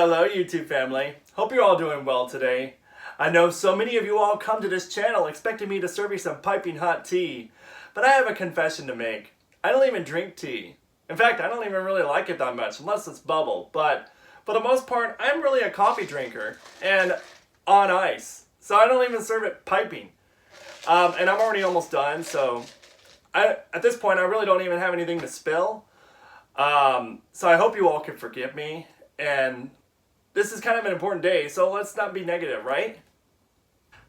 Hello YouTube family, hope you're all doing well today. I know so many of you all come to this channel expecting me to serve you some piping hot tea, but I have a confession to make. I don't even drink tea. In fact, I don't even really like it that much unless it's bubble, but for the most part, I'm really a coffee drinker and on ice, so I don't even serve it piping. And I'm already almost done, so at this point I really don't even have anything to spill. So I hope you all can forgive me. And this is kind of an important day, so let's not be negative, right?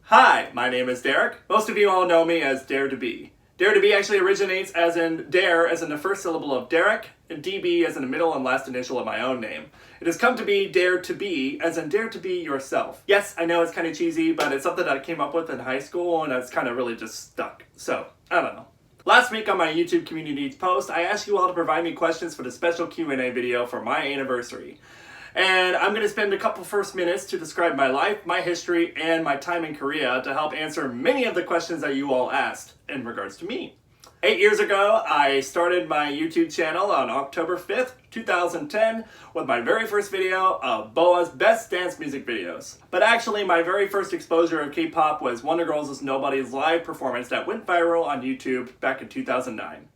Hi, my name is Derek. Most of you all know me as Dare to Be. Dare to Be actually originates as in Dare as in the first syllable of Derek, and DB as in the middle and last initial of my own name. It has come to be Dare to Be as in Dare to Be Yourself. Yes, I know it's kind of cheesy, but it's something that I came up with in high school and it's kind of really just stuck. So, I don't know. Last week on my YouTube community needs post, I asked you all to provide me questions for the special Q&A video for my anniversary. And I'm going to spend a couple first minutes to describe my life, my history, and my time in Korea to help answer many of the questions that you all asked in regards to me. 8 years ago, I started my YouTube channel on October 5th, 2010 with my very first video of Boa's best dance music videos. But actually, my very first exposure of K-pop was Wonder Girls' Nobody's live performance that went viral on YouTube back in 2009.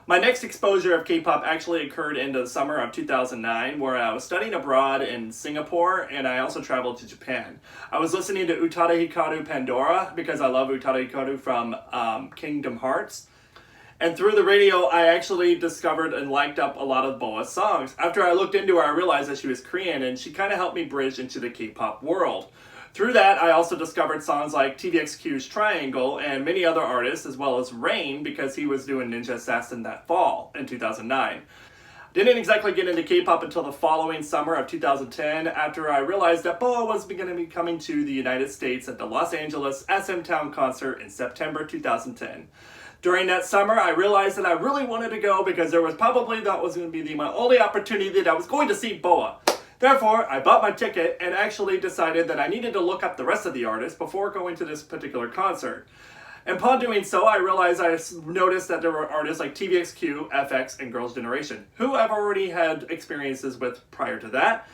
My next exposure of K-pop actually occurred in the summer of 2009, where I was studying abroad in Singapore, and I also traveled to Japan. I was listening to Utada Hikaru Pandora, because I love Utada Hikaru from Kingdom Hearts. And through the radio, I actually discovered and liked up a lot of Boa's songs. After I looked into her, I realized that she was Korean, and she kind of helped me bridge into the K-pop world. Through that, I also discovered songs like TVXQ's Triangle and many other artists, as well as Rain, because he was doing Ninja Assassin that fall in 2009. Didn't exactly get into K-pop until the following summer of 2010, after I realized that Boa was going to be coming to the United States at the Los Angeles SM Town concert in September 2010. During that summer, I realized that I really wanted to go because that was going to be my only opportunity that I was going to see Boa. Therefore, I bought my ticket and actually decided that I needed to look up the rest of the artists before going to this particular concert. And upon doing so, I realized I noticed that there were artists like TVXQ, FX, and Girls' Generation, who I've already had experiences with prior to that.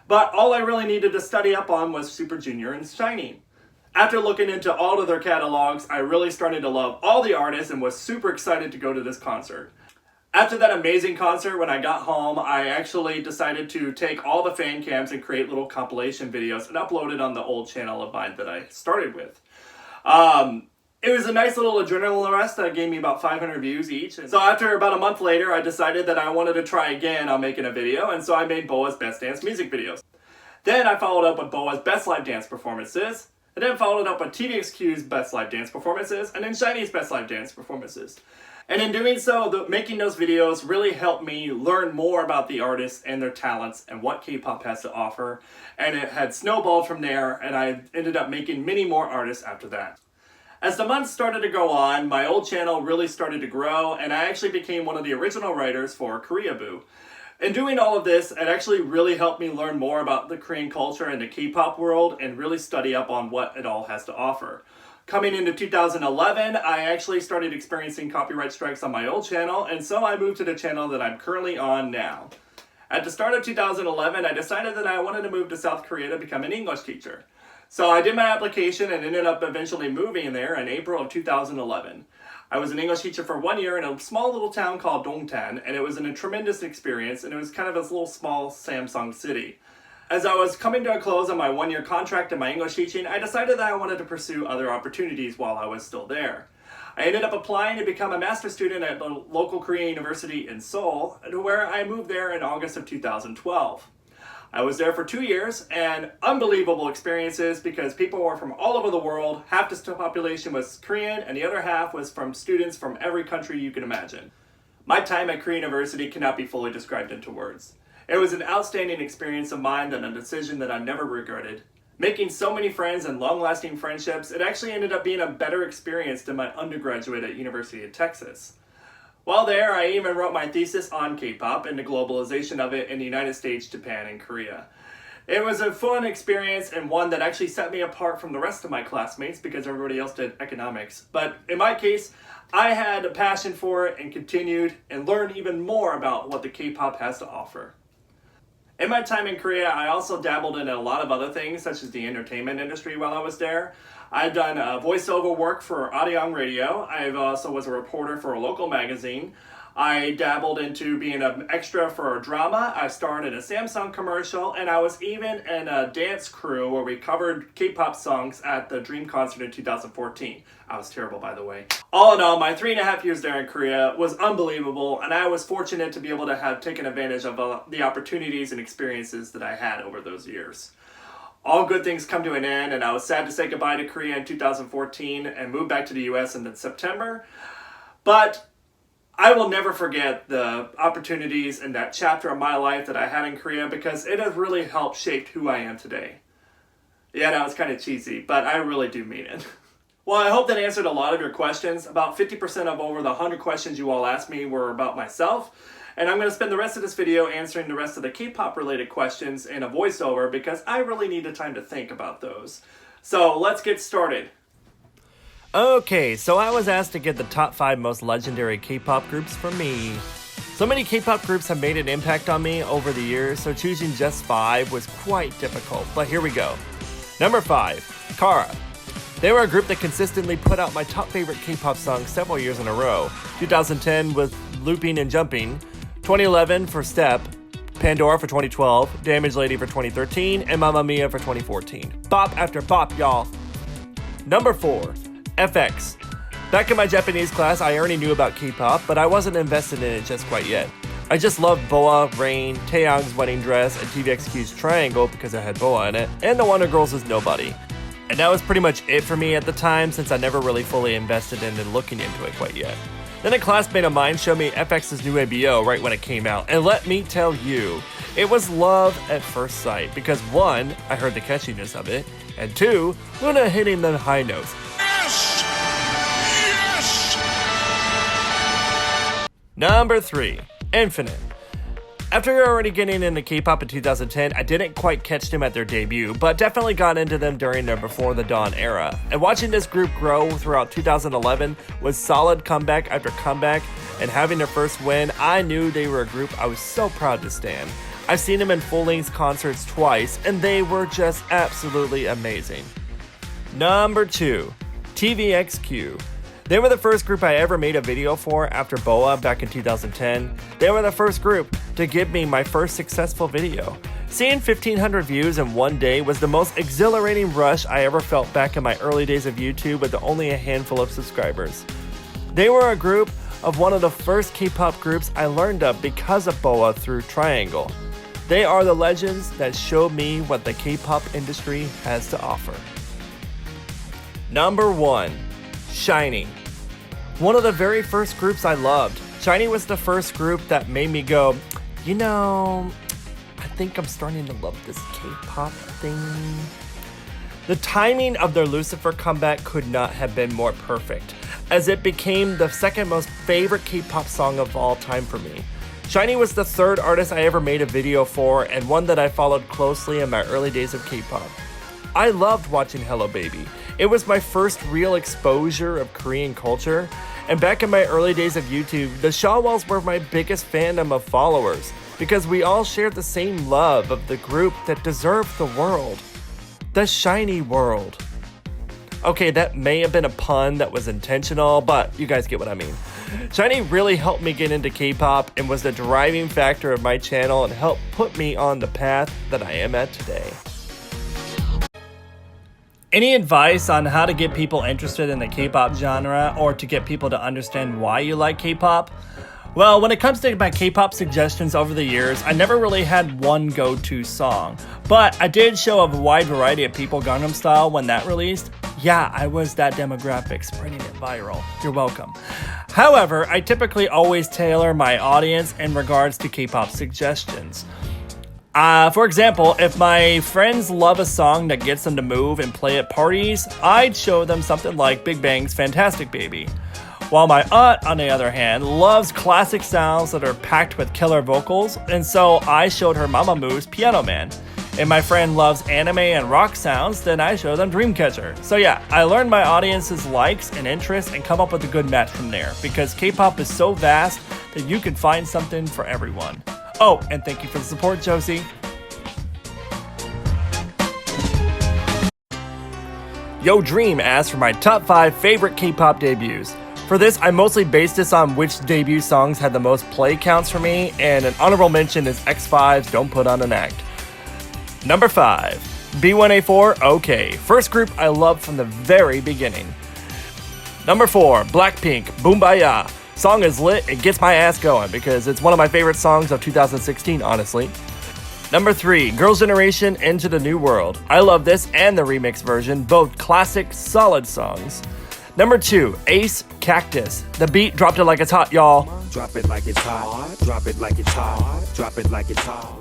But all I really needed to study up on was Super Junior and SHINee. After looking into all of their catalogs, I really started to love all the artists and was super excited to go to this concert. After that amazing concert, when I got home, I actually decided to take all the fan cams and create little compilation videos and upload it on the old channel of mine that I started with. It was a nice little adrenaline rush that gave me about 500 views each. And so after about a month later, I decided that I wanted to try again on making a video, and so I made Boa's best dance music videos. Then I followed up with Boa's best live dance performances, and then followed up with TVXQ's best live dance performances, and then SHINee's best live dance performances. And in doing so, making those videos really helped me learn more about the artists and their talents and what K-pop has to offer. And it had snowballed from there, and I ended up making many more artists after that. As the months started to go on, my old channel really started to grow, and I actually became one of the original writers for Koreaboo. In doing all of this, it actually really helped me learn more about the Korean culture and the K-pop world and really study up on what it all has to offer. Coming into 2011, I actually started experiencing copyright strikes on my old channel, and so I moved to the channel that I'm currently on now. At the start of 2011, I decided that I wanted to move to South Korea to become an English teacher. So I did my application and ended up eventually moving there in April of 2011. I was an English teacher for 1 year in a small little town called Dongtan, and it was a tremendous experience, and it was kind of this little small Samsung city. As I was coming to a close on my 1-year contract in my English teaching, I decided that I wanted to pursue other opportunities while I was still there. I ended up applying to become a master's student at the local Korean university in Seoul, where I moved there in August of 2012. I was there for 2 years, and unbelievable experiences because people were from all over the world. Half the population was Korean, and the other half was from students from every country you can imagine. My time at Korean University cannot be fully described into words. It was an outstanding experience of mine and a decision that I never regretted. Making so many friends and long-lasting friendships, it actually ended up being a better experience than my undergraduate at University of Texas. While there, I even wrote my thesis on K-pop and the globalization of it in the United States, Japan, and Korea. It was a fun experience and one that actually set me apart from the rest of my classmates because everybody else did economics. But in my case, I had a passion for it and continued and learned even more about what the K-pop has to offer. In my time in Korea, I also dabbled in a lot of other things, such as the entertainment industry while I was there. I've done voiceover work for Arirang Radio. I also was a reporter for a local magazine. I dabbled into being an extra for a drama. I starred in a Samsung commercial, and I was even in a dance crew where we covered K-pop songs at the Dream concert in 2014. I was terrible, by the way. All in all, my 3.5 years there in Korea was unbelievable, and I was fortunate to be able to have taken advantage of the opportunities and experiences that I had over those years. All good things come to an end, and I was sad to say goodbye to Korea in 2014 and moved back to the US in September. But I will never forget the opportunities and that chapter of my life that I had in Korea, because it has really helped shape who I am today. Yeah, that was kind of cheesy, but I really do mean it. Well, I hope that answered a lot of your questions. About 50% of over the 100 questions you all asked me were about myself. And I'm going to spend the rest of this video answering the rest of the K-pop related questions in a voiceover, because I really need the time to think about those. So let's get started. Okay, so I was asked to get the top 5 most legendary K-pop groups for me. So many K-pop groups have made an impact on me over the years, so choosing just 5 was quite difficult, but here we go. Number 5, Kara. They were a group that consistently put out my top favorite K-pop songs several years in a row. 2010 was Looping and Jumping, 2011 for Step, Pandora for 2012, Damage Lady for 2013, and Mamma Mia for 2014. Bop after bop, y'all. Number 4, FX. Back in my Japanese class, I already knew about K-pop, but I wasn't invested in it just quite yet. I just loved Boa, Rain, Taeyang's Wedding Dress, and TVXQ's Triangle because it had Boa in it, and the Wonder Girls' Nobody. And that was pretty much it for me at the time, since I never really fully invested in and looking into it quite yet. Then a classmate of mine showed me FX's new ABO right when it came out, and let me tell you, it was love at first sight, because 1, I heard the catchiness of it, and 2, Luna hitting the high notes. Yes! Yes! Number 3, Infinite. After already getting into K-pop in 2010, I didn't quite catch them at their debut, but definitely got into them during their Before the Dawn era. And watching this group grow throughout 2011 was solid comeback after comeback, and having their first win, I knew they were a group I was so proud to stan. I've seen them in full-length concerts twice, and they were just absolutely amazing. Number 2, TVXQ. They were the first group I ever made a video for after Boa back in 2010. They were the first group to give me my first successful video. Seeing 1,500 views in one day was the most exhilarating rush I ever felt back in my early days of YouTube with only a handful of subscribers. They were a group of one of the first K-pop groups I learned of because of Boa through Triangle. They are the legends that showed me what the K-pop industry has to offer. Number 1, SHINee. One of the very first groups I loved. SHINee was the first group that made me go, you know, I think I'm starting to love this K-pop thing. The timing of their Lucifer comeback could not have been more perfect, as it became the second most favorite K-pop song of all time for me. SHINee was the 3rd artist I ever made a video for, and one that I followed closely in my early days of K-pop. I loved watching Hello Baby. It was my first real exposure of Korean culture, and back in my early days of YouTube, the Shawwalls were my biggest fandom of followers, because we all shared the same love of the group that deserved the world. The SHINee world. Okay, that may have been a pun that was intentional, but you guys get what I mean. SHINee really helped me get into K-pop and was the driving factor of my channel and helped put me on the path that I am at today. Any advice on how to get people interested in the K-pop genre, or to get people to understand why you like K-pop? Well, when it comes to my K-pop suggestions over the years, I never really had one go-to song. But I did show a wide variety of people Gangnam Style when that released. Yeah, I was that demographic, spreading it viral. You're welcome. However, I typically always tailor my audience in regards to K-pop suggestions. For example, if my friends love a song that gets them to move and play at parties, I'd show them something like Big Bang's Fantastic Baby. While my aunt, on the other hand, loves classic sounds that are packed with killer vocals, and so I showed her Mamamoo's Piano Man. If my friend loves anime and rock sounds, then I show them Dreamcatcher. So yeah, I learned my audience's likes and interests and come up with a good match from there, because K-pop is so vast that you can find something for everyone. Oh, and thank you for the support, Josie. Yo Dream asked for my top 5 favorite K-pop debuts. For this, I mostly based this on which debut songs had the most play counts for me, and an honorable mention is X5's Don't Put On an Act. Number 5. B1A4, OK. First group I loved from the very beginning. Number 4. Blackpink, Boombaya. Song is lit, it gets my ass going because it's one of my favorite songs of 2016, honestly. Number 3. Girls' Generation, Into the New World. I love this and the remix version, both classic, solid songs. Number 2. Ace, Cactus. The beat dropped it like it's hot, y'all. Drop it like it's hot, drop it like it's hot, drop it like it's hot.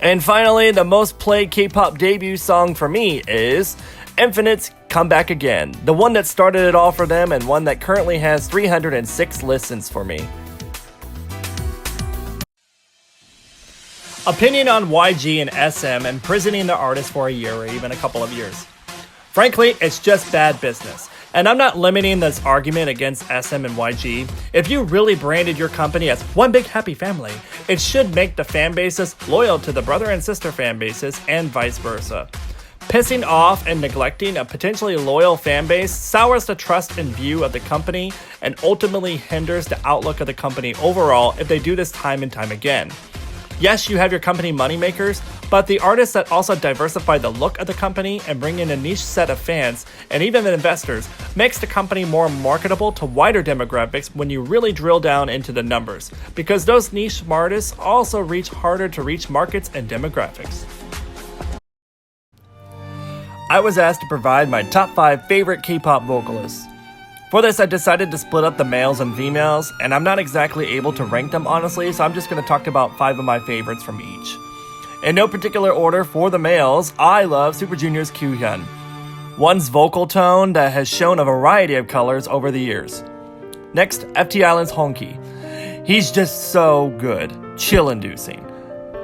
And finally, the most played K-pop debut song for me is Infinite's Come Back Again, the one that started it all for them and one that currently has 306 listens for me. Opinion on YG and SM imprisoning the artist for a year or even a couple of years. Frankly, it's just bad business. And I'm not limiting this argument against SM and YG. If you really branded your company as one big happy family, it should make the fan bases loyal to the brother and sister fan bases and vice versa. Pissing off and neglecting a potentially loyal fan base sours the trust and view of the company and ultimately hinders the outlook of the company overall if they do this time and time again. Yes, you have your company moneymakers, but the artists that also diversify the look of the company and bring in a niche set of fans and even the investors makes the company more marketable to wider demographics when you really drill down into the numbers, because those niche artists also reach harder to reach markets and demographics. I was asked to provide my top 5 favorite K-pop vocalists. For this, I decided to split up the males and females, and I'm not exactly able to rank them honestly, so I'm just going to talk about 5 of my favorites from each. In no particular order, for the males, I love Super Junior's Kyuhyun. One's vocal tone that has shown a variety of colors over the years. Next, FT Island's Hongki. He's just so good, chill-inducing.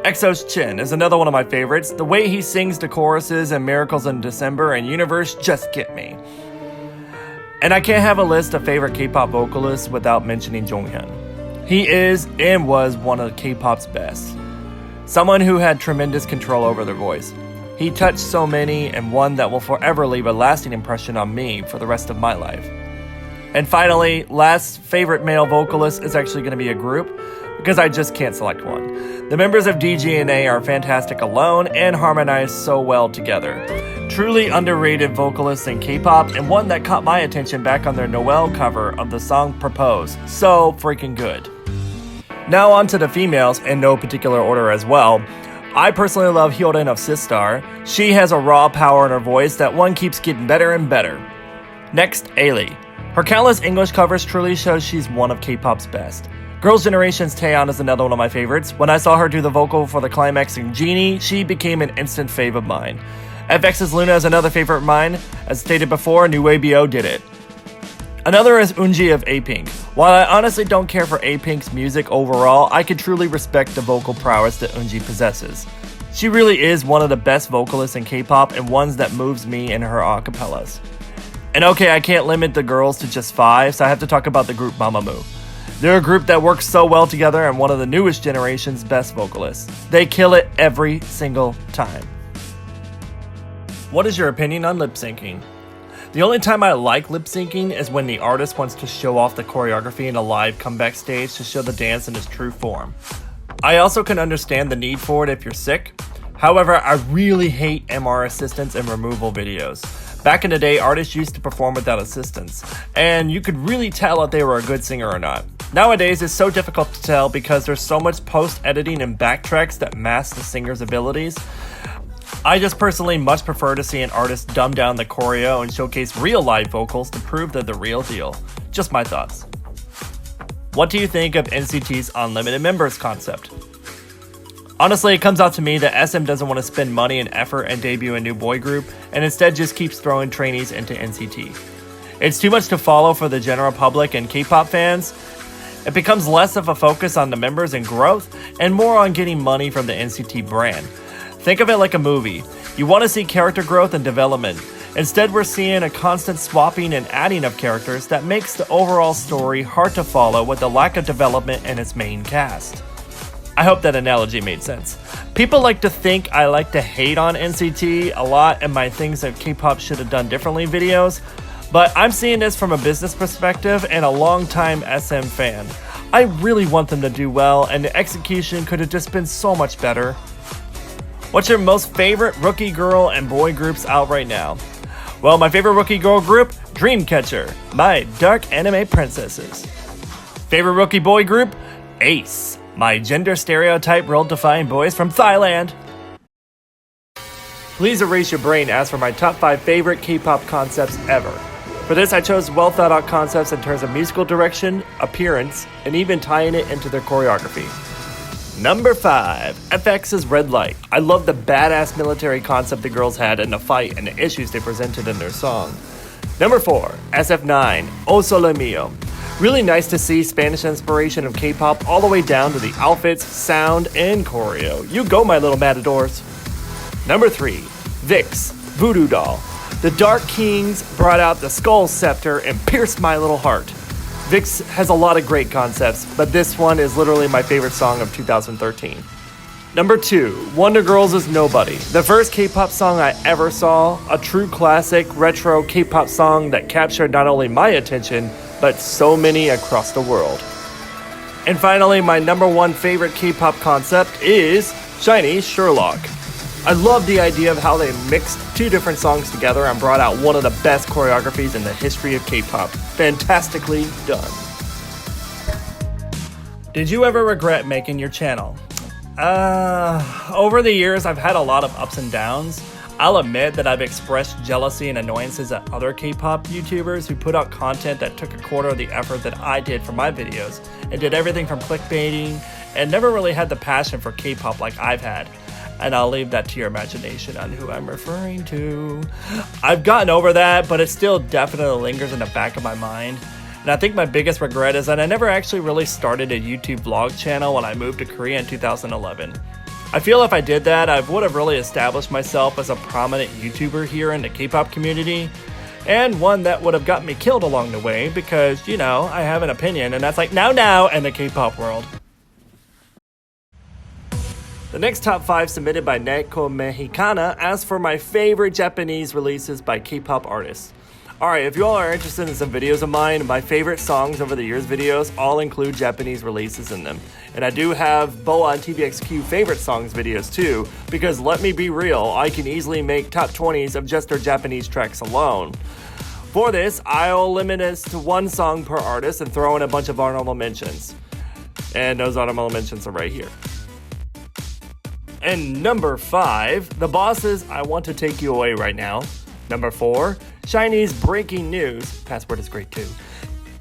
EXO's Chin is another one of my favorites. The way he sings the choruses in Miracles in December and Universe just get me. And I can't have a list of favorite K-pop vocalists without mentioning Jonghyun. He is and was one of K-pop's best. Someone who had tremendous control over their voice. He touched so many and one that will forever leave a lasting impression on me for the rest of my life. And finally, last favorite male vocalist is actually going to be a group because I just can't select one. The members of DGNA are fantastic alone and harmonize so well together. Truly underrated vocalists in K-pop, and one that caught my attention back on their Noel cover of the song Propose. So freaking good. Now on to the females, in no particular order as well. I personally love Hyorin of Sistar. She has a raw power in her voice that one keeps getting better and better. Next, Ailey. Her countless English covers truly show she's one of K-pop's best. Girls' Generation's Taeyeon is another one of my favorites. When I saw her do the vocal for the climax in Genie, she became an instant fave of mine. FX's Luna is another favorite of mine. As stated before, New ABO did it. Another is Eunji of A-Pink. While I honestly don't care for A-Pink's music overall, I can truly respect the vocal prowess that Eunji possesses. She really is one of the best vocalists in K-pop and ones that moves me in her acapellas. And okay, I can't limit the girls to just 5, so I have to talk about the group Mamamoo. They're a group that works so well together and one of the newest generation's best vocalists. They kill it every single time. What is your opinion on lip syncing? The only time I like lip syncing is when the artist wants to show off the choreography in a live comeback stage to show the dance in its true form. I also can understand the need for it if you're sick. However, I really hate MR assistance and removal videos. Back in the day, artists used to perform without assistance, and you could really tell if they were a good singer or not. Nowadays, it's so difficult to tell because there's so much post-editing and backtracks that mask the singer's abilities. I just personally much prefer to see an artist dumb down the choreo and showcase real live vocals to prove they're the real deal. Just my thoughts. What do you think of NCT's unlimited members concept? Honestly, it comes out to me that SM doesn't want to spend money and effort and debut a new boy group, and instead just keeps throwing trainees into NCT. It's too much to follow for the general public and K-pop fans. It becomes less of a focus on the members and growth, and more on getting money from the NCT brand. Think of it like a movie. You want to see character growth and development. Instead, we're seeing a constant swapping and adding of characters that makes the overall story hard to follow with the lack of development in its main cast. I hope that analogy made sense. People like to think I like to hate on NCT a lot in my things that K-pop should have done differently videos, but I'm seeing this from a business perspective and a longtime SM fan. I really want them to do well, and the execution could have just been so much better. What's your most favorite rookie girl and boy groups out right now? Well, my favorite rookie girl group, Dreamcatcher, my dark anime princesses. Favorite rookie boy group, Ace, my gender stereotype role-defying boys from Thailand. Please erase your brain as for my top 5 favorite K-pop concepts ever. For this, I chose well-thought-out concepts in terms of musical direction, appearance, and even tying it into their choreography. Number 5, FX's Red Light. I love the badass military concept the girls had in the fight and the issues they presented in their song. Number 4, SF9, O Sole Mio. Really nice to see Spanish inspiration of K-pop all the way down to the outfits, sound, and choreo. You go, my little matadors. Number 3, VIX, Voodoo Doll. The Dark Kings brought out the Skull Scepter and pierced my little heart. VIX has a lot of great concepts, but this one is literally my favorite song of 2013. Number 2, Wonder Girls is Nobody. The first K-pop song I ever saw, a true classic retro K-pop song that captured not only my attention, but so many across the world. And finally, my number 1 favorite K-pop concept is SHINee Sherlock. I love the idea of how they mixed 2 different songs together and brought out one of the best choreographies in the history of K-pop. Fantastically done. Did you ever regret making your channel? Over the years, I've had a lot of ups and downs. I'll admit that I've expressed jealousy and annoyances at other K-pop YouTubers who put out content that took a quarter of the effort that I did for my videos and did everything from clickbaiting and never really had the passion for K-pop like I've had. And I'll leave that to your imagination on who I'm referring to. I've gotten over that, but it still definitely lingers in the back of my mind. And I think my biggest regret is that I never actually really started a YouTube vlog channel when I moved to Korea in 2011. I feel if I did that, I would have really established myself as a prominent YouTuber here in the K-pop community, and one that would have gotten me killed along the way because, you know, I have an opinion, and that's like now in the K-pop world. The next top 5 submitted by Neko Mexicana asks for my favorite Japanese releases by K-pop artists. Alright, if you all are interested in some videos of mine, my favorite songs over the years videos all include Japanese releases in them. And I do have BoA and TVXQ favorite songs videos too, because let me be real, I can easily make top 20s of just their Japanese tracks alone. For this, I'll limit this to 1 song per artist and throw in a bunch of honorable mentions. And those honorable mentions are right here. And number 5, The Boss's I Want to Take You Away Right Now. Number 4, SHINee's Breaking News. Password is great too.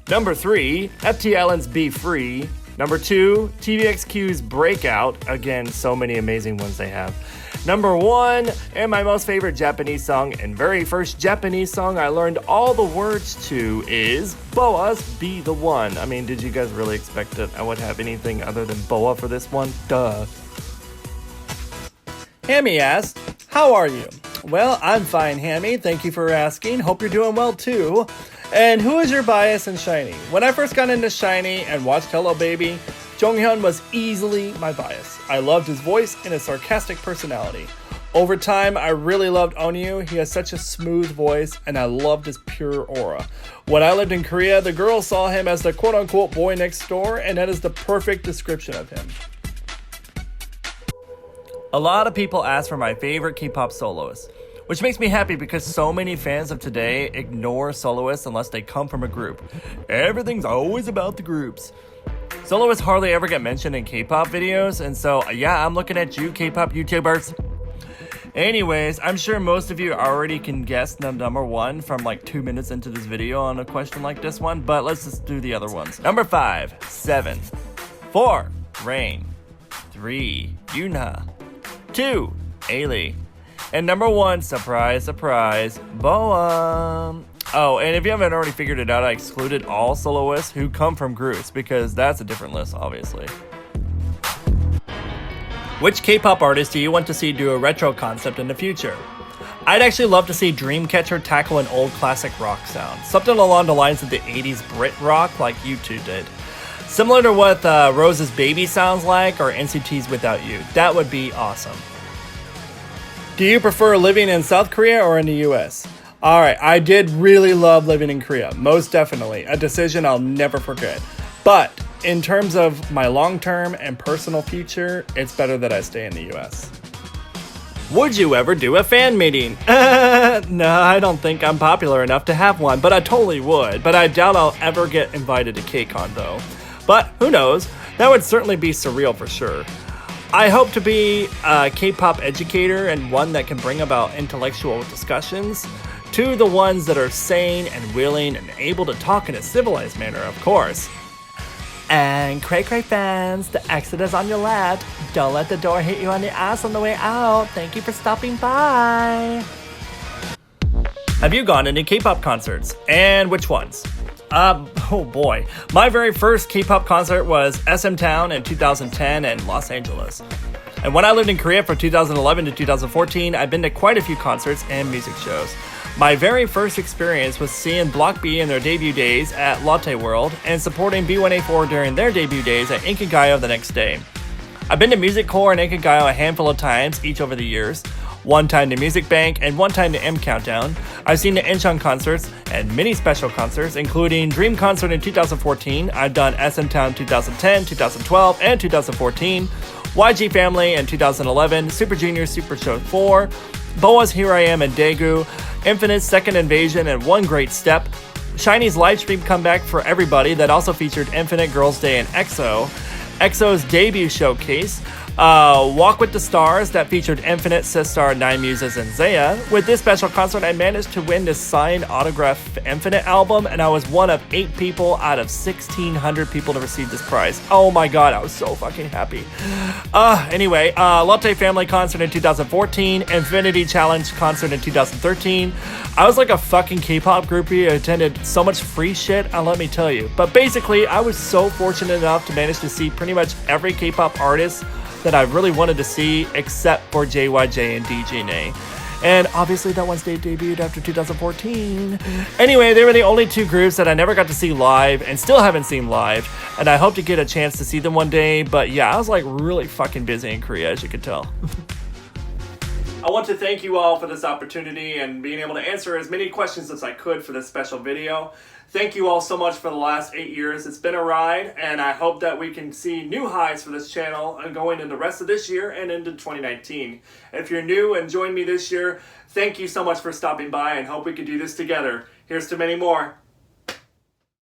Number 3, FT Island's Be Free. Number 2, TVXQ's Breakout. Again, so many amazing ones they have. Number 1, and my most favorite Japanese song, and very first Japanese song I learned all the words to is BoA's Be The One. I mean, did you guys really expect that I would have anything other than BoA for this one? Duh. Hammy asked, how are you? Well, I'm fine, Hammy. Thank you for asking. Hope you're doing well, too. And who is your bias in SHINee? When I first got into SHINee and watched Hello Baby, Jonghyun was easily my bias. I loved his voice and his sarcastic personality. Over time, I really loved Onyu. He has such a smooth voice, and I loved his pure aura. When I lived in Korea, the girls saw him as the quote-unquote boy next door, and that is the perfect description of him. A lot of people ask for my favorite K-pop soloists, which makes me happy because so many fans of today ignore soloists unless they come from a group. Everything's always about the groups. Soloists hardly ever get mentioned in K-pop videos, and so yeah, I'm looking at you K-pop YouTubers. Anyways, I'm sure most of you already can guess the number 1 from like 2 minutes into this video on a question like this one, but let's just do the other ones. Number 5, 7. 4, Rain. 3, Yuna. 2, Ailey. And number 1, surprise, surprise, BoA. Oh, and if you haven't already figured it out, I excluded all soloists who come from groups because that's a different list, obviously. Which K-pop artist do you want to see do a retro concept in the future? I'd actually love to see Dreamcatcher tackle an old classic rock sound, something along the lines of the 80s Brit rock like U2 did. Similar to what Rose's Baby sounds like or NCT's Without You. That would be awesome. Do you prefer living in South Korea or in the US? Alright, I did really love living in Korea. Most definitely. A decision I'll never forget. But in terms of my long-term and personal future, it's better that I stay in the US. Would you ever do a fan meeting? No, I don't think I'm popular enough to have one, but I totally would. But I doubt I'll ever get invited to KCON though. But who knows? That would certainly be surreal for sure. I hope to be a K-pop educator and one that can bring about intellectual discussions to the ones that are sane and willing and able to talk in a civilized manner, of course. And Cray Cray fans, the exit is on your left. Don't let the door hit you on the ass on the way out. Thank you for stopping by. Have you gone to any K-pop concerts? And which ones? Oh boy. My very first K-pop concert was SM Town in 2010 in Los Angeles. And when I lived in Korea from 2011 to 2014, I've been to quite a few concerts and music shows. My very first experience was seeing Block B in their debut days at Lotte World and supporting B1A4 during their debut days at Inkigayo the next day. I've been to Music Core and Inkigayo a handful of times each over the years. One time to Music Bank and one time to M Countdown. I've seen the Incheon concerts and many special concerts, including Dream Concert in 2014. I've done SM Town 2010, 2012, and 2014. YG Family in 2011, Super Junior Super Show 4, Boa's Here I Am and Daegu, Infinite's Second Invasion and One Great Step, SHINee's livestream comeback for everybody that also featured Infinite, Girls' Day, and EXO, EXO's debut showcase, Walk with the Stars that featured Infinite, Sistar, Nine Muses, and Zaya. With this special concert, I managed to win this signed autograph Infinite album, and I was one of 8 people out of 1,600 people to receive this prize. Oh my god, I was so fucking happy. Anyway, Lotte Family concert in 2014, Infinity Challenge concert in 2013. I was like a fucking K-pop groupie. I attended so much free shit, let me tell you. But basically, I was so fortunate enough to manage to see pretty much every K-pop artist that I really wanted to see, except for JYJ and DJNA. And obviously that once they debuted after 2014. Anyway, they were the only 2 groups that I never got to see live and still haven't seen live. And I hope to get a chance to see them one day. But yeah, I was like really fucking busy in Korea, as you can tell. I want to thank you all for this opportunity and being able to answer as many questions as I could for this special video. Thank you all so much for the last 8 years. It's been a ride, and I hope that we can see new highs for this channel and going into the rest of this year and into 2019. If you're new and joined me this year, thank you so much for stopping by and hope we can do this together. Here's to many more.